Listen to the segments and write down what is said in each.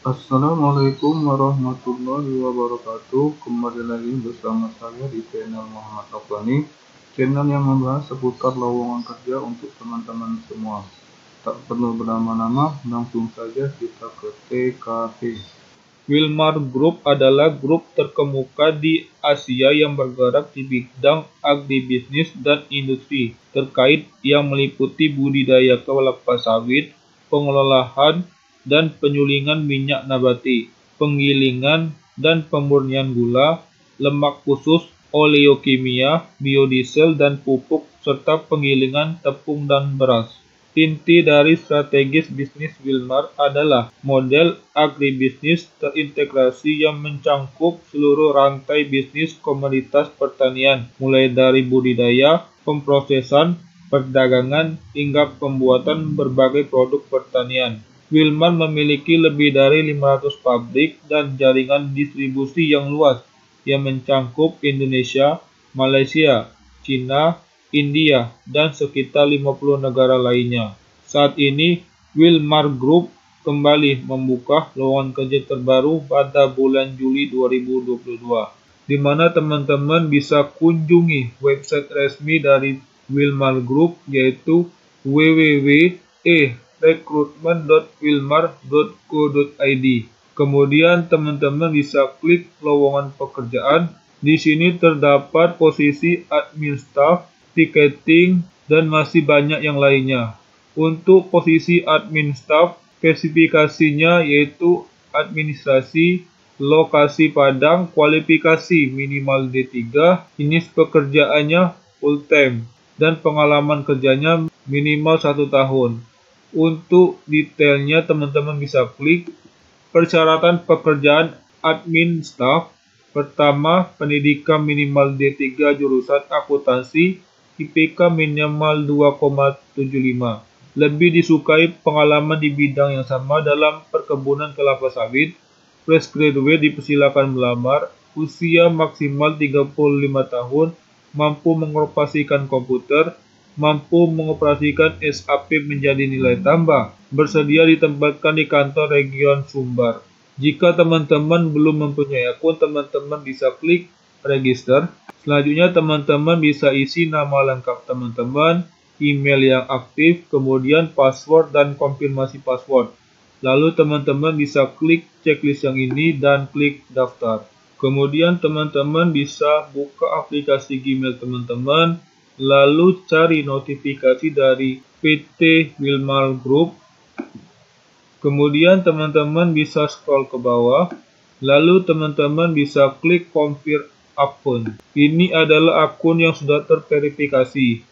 Assalamualaikum warahmatullahi wabarakatuh. Kembali lagi bersama saya di channel Muhammad Afghani, channel yang membahas seputar lowongan kerja untuk teman-teman semua. Tak perlu berlama-lama, langsung saja kita ke TKP. Wilmar Group adalah grup terkemuka di Asia yang bergerak di bidang agribisnis dan industri terkait yang meliputi budidaya kelapa sawit, pengelolaan dan penyulingan minyak nabati, penggilingan dan pemurnian gula, lemak khusus, oleokimia, biodiesel dan pupuk, serta penggilingan tepung dan beras. Inti dari strategis bisnis Wilmar adalah model agribisnis terintegrasi yang mencangkup seluruh rantai bisnis komoditas pertanian, mulai dari budidaya, pemrosesan, perdagangan, hingga pembuatan berbagai produk pertanian. Wilmar memiliki lebih dari 500 pabrik dan jaringan distribusi yang luas yang mencangkup Indonesia, Malaysia, China, India, dan sekitar 50 negara lainnya. Saat ini, Wilmar Group kembali membuka lowongan kerja terbaru pada bulan Juli 2022, di mana teman-teman bisa kunjungi website resmi dari Wilmar Group, yaitu www.recruitment.wilmar.co.id. Kemudian teman-teman bisa klik lowongan pekerjaan. Di sini terdapat posisi admin staff, tiketing, dan masih banyak yang lainnya. Untuk posisi admin staff, spesifikasinya yaitu administrasi, lokasi Padang, kualifikasi minimal D3, jenis pekerjaannya full-time, dan pengalaman kerjanya minimal 1 tahun. Untuk detailnya teman-teman bisa klik. Persyaratan pekerjaan admin staff. Pertama, pendidikan minimal D3 jurusan akuntansi, IPK minimal 2,75. Lebih disukai pengalaman di bidang yang sama dalam perkebunan kelapa sawit. Fresh graduate dipersilakan melamar. Usia maksimal 35 tahun, mampu mengoperasikan komputer, mampu mengoperasikan SAP menjadi nilai tambah, bersedia ditempatkan di kantor region Sumbar. Jika teman-teman belum mempunyai akun, teman-teman bisa klik register. Selanjutnya teman-teman bisa isi nama lengkap teman-teman, email yang aktif, kemudian password dan konfirmasi password. Lalu teman-teman bisa klik checklist yang ini dan klik daftar. Kemudian teman-teman bisa buka aplikasi Gmail teman-teman, lalu cari notifikasi dari PT Wilmar Group. Kemudian teman-teman bisa scroll ke bawah, lalu teman-teman bisa klik confirm akun. Ini adalah akun yang sudah terverifikasi.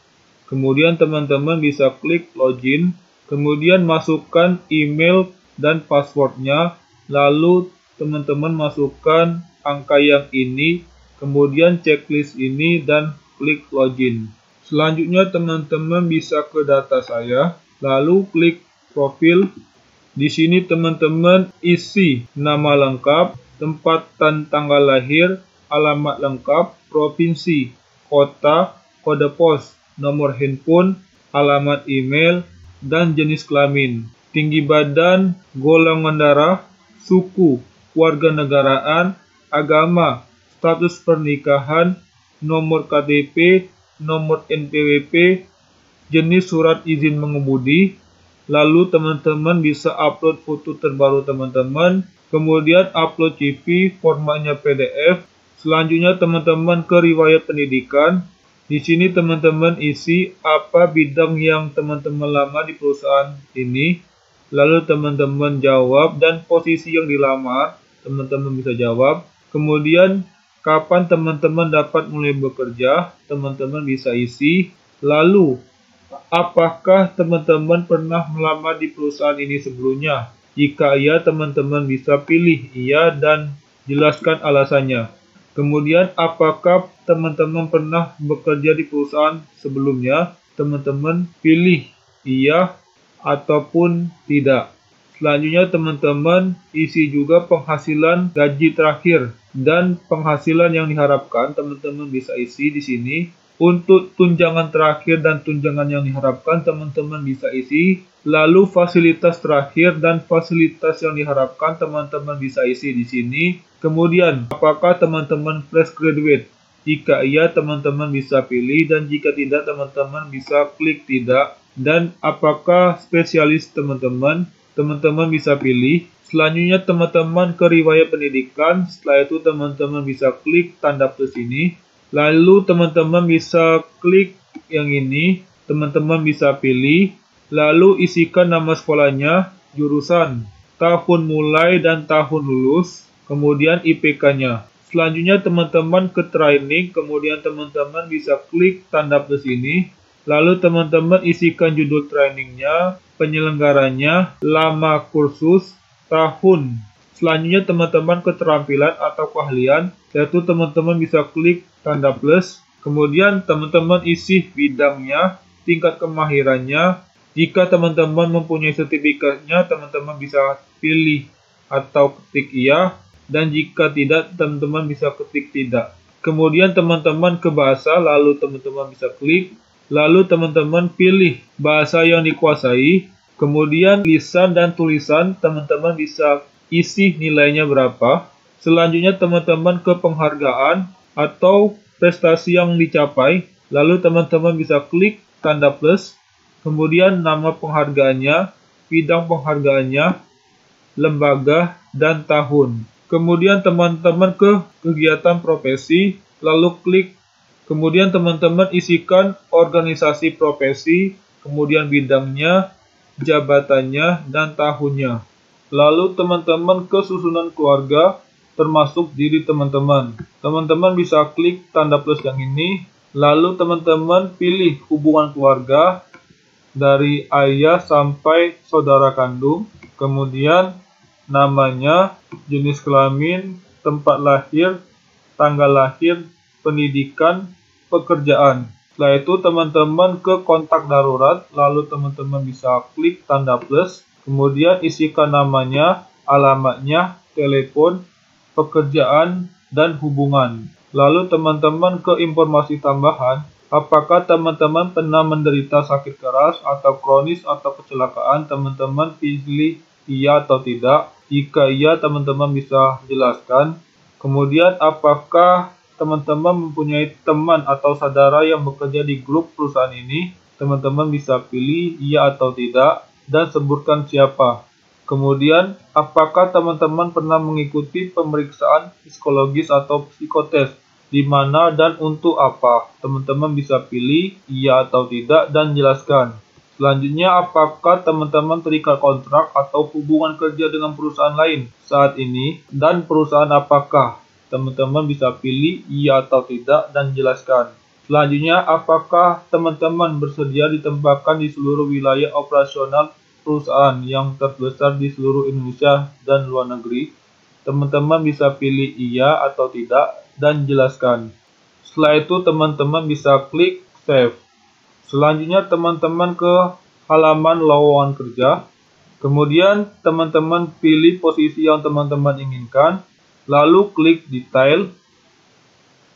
Kemudian teman-teman bisa klik login, kemudian masukkan email dan passwordnya, lalu teman-teman masukkan angka yang ini, kemudian checklist ini, dan klik login. Selanjutnya teman-teman bisa ke data saya, lalu klik profil. Di sini teman-teman isi nama lengkap, tempat dan tanggal lahir, alamat lengkap, provinsi, kota, kode pos, nomor handphone, alamat email, dan jenis kelamin, tinggi badan, golongan darah, suku, kewarganegaraan, agama, status pernikahan, nomor KTP, nomor NPWP, jenis surat izin mengemudi. Lalu teman-teman bisa upload foto terbaru teman-teman, kemudian upload CV, formatnya PDF. Selanjutnya teman-teman ke riwayat pendidikan. Di sini teman-teman isi apa bidang yang teman-teman lama di perusahaan ini. Lalu teman-teman jawab, dan posisi yang dilamar teman-teman bisa jawab. Kemudian kapan teman-teman dapat mulai bekerja, teman-teman bisa isi. Lalu apakah teman-teman pernah melamar di perusahaan ini sebelumnya? Jika iya, teman-teman bisa pilih iya dan jelaskan alasannya. Kemudian, apakah teman-teman pernah bekerja di perusahaan sebelumnya? Teman-teman pilih iya ataupun tidak. Selanjutnya, teman-teman isi juga penghasilan gaji terakhir dan penghasilan yang diharapkan. Teman-teman bisa isi di sini. Untuk tunjangan terakhir dan tunjangan yang diharapkan, teman-teman bisa isi Lalu fasilitas terakhir dan fasilitas yang diharapkan teman-teman bisa isi di sini. Kemudian, apakah teman-teman fresh graduate? Jika iya, teman-teman bisa pilih, dan jika tidak, teman-teman bisa klik tidak. Dan apakah spesialis teman-teman bisa pilih. Selanjutnya, teman-teman ke riwayat pendidikan. Setelah itu, teman-teman bisa klik tanda plus ini. Lalu, teman-teman bisa klik yang ini. Teman-teman bisa pilih. Lalu isikan nama sekolahnya, jurusan, tahun mulai dan tahun lulus, kemudian IPK-nya. Selanjutnya teman-teman ke training, kemudian teman-teman bisa klik tanda plus ini. Lalu teman-teman isikan judul trainingnya, penyelenggaranya, lama kursus, tahun. Selanjutnya teman-teman ke keterampilan atau keahlian, yaitu teman-teman bisa klik tanda plus. Kemudian teman-teman isi bidangnya, tingkat kemahirannya. Jika teman-teman mempunyai sertifikatnya, teman-teman bisa pilih atau ketik iya, dan jika tidak, teman-teman bisa ketik tidak. Kemudian teman-teman ke bahasa, lalu teman-teman bisa klik, lalu teman-teman pilih bahasa yang dikuasai, kemudian lisan dan tulisan, teman-teman bisa isi nilainya berapa. Selanjutnya teman-teman ke penghargaan atau prestasi yang dicapai, lalu teman-teman bisa klik tanda plus. Kemudian nama penghargaannya, bidang penghargaannya, lembaga, dan tahun. Kemudian teman-teman ke kegiatan profesi, lalu klik. Kemudian teman-teman isikan organisasi profesi, kemudian bidangnya, jabatannya, dan tahunnya. Lalu teman-teman ke susunan keluarga, termasuk diri teman-teman. Teman-teman bisa klik tanda plus yang ini, lalu teman-teman pilih hubungan keluarga, dari ayah sampai saudara kandung, kemudian namanya, jenis kelamin, tempat lahir, tanggal lahir, pendidikan, pekerjaan. Setelah itu teman-teman ke kontak darurat, lalu teman-teman bisa klik tanda plus, kemudian isikan namanya, alamatnya, telepon, pekerjaan, dan hubungan. Lalu teman-teman ke informasi tambahan. Apakah teman-teman pernah menderita sakit keras atau kronis atau kecelakaan? Teman-teman pilih iya atau tidak. Jika iya, teman-teman bisa jelaskan. Kemudian, apakah teman-teman mempunyai teman atau saudara yang bekerja di grup perusahaan ini? Teman-teman bisa pilih iya atau tidak dan sebutkan siapa. Kemudian, apakah teman-teman pernah mengikuti pemeriksaan psikologis atau psikotes? Di mana dan untuk apa? Teman-teman bisa pilih iya atau tidak dan jelaskan. Selanjutnya, apakah teman-teman terikat kontrak atau hubungan kerja dengan perusahaan lain saat ini, dan perusahaan apakah? Teman-teman bisa pilih iya atau tidak dan jelaskan. Selanjutnya, apakah teman-teman bersedia ditempatkan di seluruh wilayah operasional perusahaan yang terbesar di seluruh Indonesia dan luar negeri? Teman-teman bisa pilih iya atau tidak dan jelaskan. Setelah itu teman-teman bisa klik save. Selanjutnya teman-teman ke halaman lowongan kerja. Kemudian teman-teman pilih posisi yang teman-teman inginkan, lalu klik detail.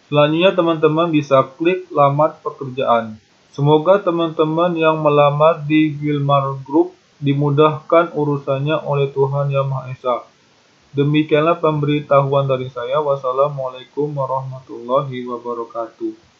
Selanjutnya teman-teman bisa klik lamar pekerjaan. Semoga teman-teman yang melamar di Wilmar Group dimudahkan urusannya oleh Tuhan Yang Maha Esa. Demikianlah pemberitahuan dari saya. Wassalamualaikum warahmatullahi wabarakatuh.